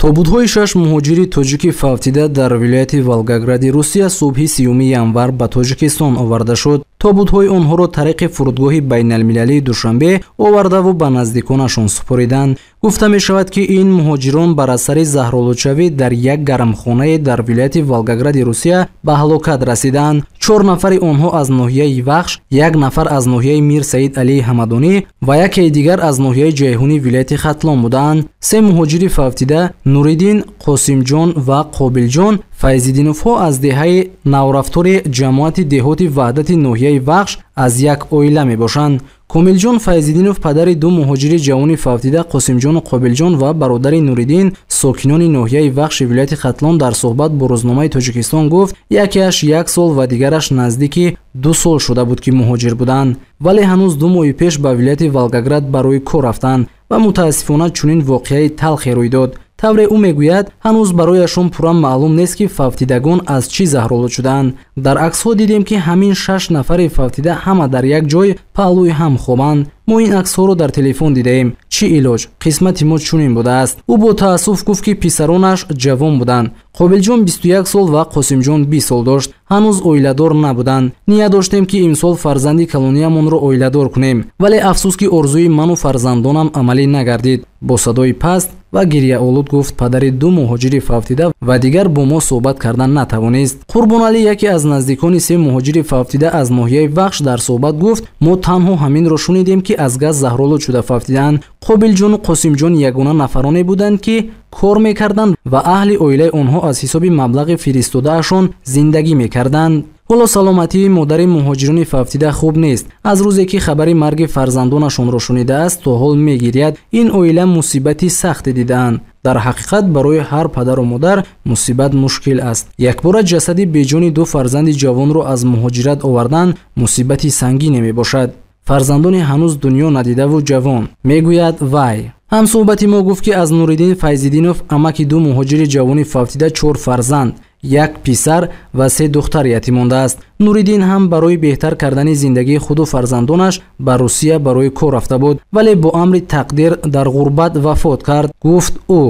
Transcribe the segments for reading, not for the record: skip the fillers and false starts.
тобутҳои 6 муҳоҷири тоҷики фавтида дар вилояти Волгогради Русия субҳи 3 январ ба Тоҷикистон оварда шуд. тобутҳои онҳоро тариқи фурудгоҳи байналмилалии Душанбе овардаву ба наздиконашон супориданд. гуфта мешавад, ки ин муҳоҷирон бар асари заҳролудшавӣ дар як гармхонае дар вилояти Волгогради Русия ба ҳалокат расиданд. 4 нафари онҳо аз ноҳияи Вахш, 1 нафар аз ноҳияи Мир Саид Алии Ҳамадонӣ ва яке дигар аз ноҳияи Ҷайҳунӣ вилояти Хатлон буданд. 3 муҳоҷири фавтида Нуриддин, Қосимҷон ва Қобилҷон Файзиддиновҳо аз деҳаи наврафтори ҷамоати деҳоти ваҳдати ноҳияи Вахш аз як оила мебошанд. Комилҷон Файзиддинов падари 2 муҳоҷири ҷавони фавтида Қосимҷону Қобилҷон ва бародари Нуриддин сокинони ноҳияи Вахши вилояти Хатлон дар суҳбат бо Рӯзномаи Тоҷикистон гуфт, якеаш 1 сол ва дигараш наздики 2 сол шуда буд ки муҳоҷир буданд, вале ҳанӯз 2 моҳи пеш ба вилояти Волгоград барои кор рафтанд ва мутаассифона чунин воқеаи талхе рӯй дод. тавре ӯ мегӯяд, ҳанӯз барояшон пурра маълум нест, ки фавтидагон аз чӣ заҳролуд шуданд. дар аксҳо дидем, ки ҳамин 6 нафари фавтида ҳама дар як ҷой паҳлӯи ҳам хобанд. мо ин аксҳоро дар телефон дидаем. чӣ илоҷ? қисмати мо чунин будааст. ӯ бо таассуф гуфт, ки писаронаш ҷавон буданд. қобилҷон 21 сол ва қосимҷон 20 сол дошт. ҳанӯз оиладор набуданд. ния доштем, ки имсол фарзанди калониямонро оиладор кунем, вале афсӯс, ки орзуи ману фарзандонам амалӣ нагардид. бо садои паст ва гирьяолуд гуфт падари 2 муҳоҷири фавтида ва дигар бо мо суҳбат кардан натавонист. қурбоналӣ, яке аз наздикони 3 муҳоҷири фавтида аз ноҳияи Вахш дар суҳбат гуфт, мо танҳо ҳаминро шунидем, ки аз газ заҳролуд шуда фавтиданд. қобилҷону қосимҷон ягона нафароне буданд, ки кор мекарданд ва аҳли оилаи онҳо аз ҳисоби маблағи фиристодаашон зиндагӣ мекарданд. ҳоло саломатии модари муҳоҷирони фавтида хуб нест. аз рӯзе ки хабари марги фарзандонашонро шунидааст, то ҳол мегиряд ин оила мусибати сахте дидаанд. дар ҳақиқат барои ҳар падару модар мусибат мушкил аст. якбора ҷасади беҷони 2 фарзанди ҷавонро аз муҳоҷират овардан мусибати сангине мебошад. фарзандони ҳанӯз дунё надидаву ҷавон, мегӯяд вай. ҳамсуҳбати мо гуфт, ки аз Нуриддин Файзиддинов амаки 2 муҳоҷири ҷавони фавтида 4 фарзанд, 1 писар ва 3 духтар ятим мондааст. Нуриддин ҳам барои беҳтар кардани зиндагии худу фарзандонаш ба Русия барои кор рафта буд, вале бо амри тақдир дар ғурбат вафот кард. гуфт ӯ,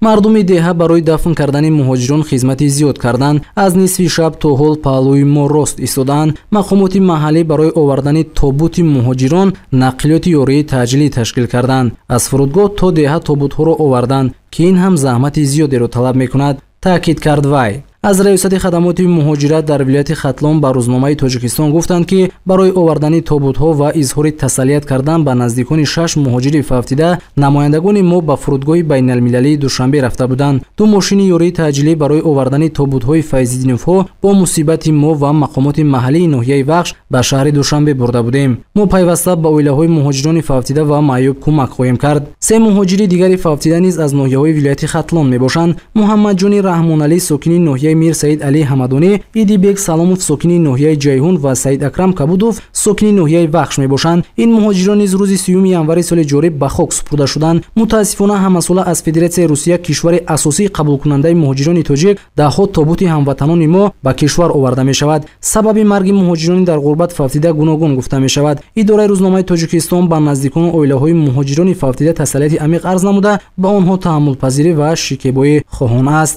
мардуми деҳа барои дафн кардани муҳоҷирон хизмати зиёд карданд. аз нисфи шаб то ҳол паҳлӯи мо рост истоданд. мақомоти маҳаллӣ барои овардани тобути муҳоҷирон нақлиёти ёрии таъҷилӣ ташкил карданд. аз фурудгоҳ то деҳа тобутҳоро оварданд, ки ин ҳам заҳмати зиёдеро талаб мекунад, таъкид кард вай. аз раёсати хадамоти муҳоҷират дар вилояти Хатлон ба Рӯзномаи Тоҷикистон гуфтанд, ки барои овардани тобутҳо ва изҳори таслият кардан ба наздикони 6 муҳоҷири фавтида намояндагони мо ба фурудгоҳи байналмилалии Душанбе рафта буданд. 2 мошини ёрии таъҷилӣ барои овардани тобутҳои Файзиддиновҳо бо мусибати мо ва мақомоти маҳаллии ноҳияи Вахш ба шаҳри Душанбе бурда будем. мо пайваста ба оилаҳои муҳоҷирони фавтида ва маъюб кӯмак хоҳем кард. 3 муҳоҷири дигари фавтида низ аз ноҳияҳои вилояти Хатлон мебошанд. муҳаммадҷони Раҳмоналӣ сокини ноҳияи Мир Саид Алии Ҳамадонӣ, Идибек Саломов сокини ноҳияи Ҷайҳун ва Саид Акрам Кабудов сокини ноҳияи Вахш мебошанд. ин муҳоҷирон низ рӯзи 3 январи соли ҷорӣ ба хок супурда шуданд. мутаассифона ҳамасола аз Федератсияи Русия, кишвари асосии қабулкунандаи муҳоҷирони тоҷик, даҳҳо тобути ҳамватанони мо ба кишвар оварда мешавад. сабаби марги муҳоҷирони дар ғурбат фавтида гуногун гуфта мешавад. идораи Рӯзномаи Тоҷикистон ба наздикону оилаҳои муҳоҷирони фавтида таслияти амиқ арз намуда, ба онҳо таҳаммулпазирӣ ва шикебоӣ хоҳон аст.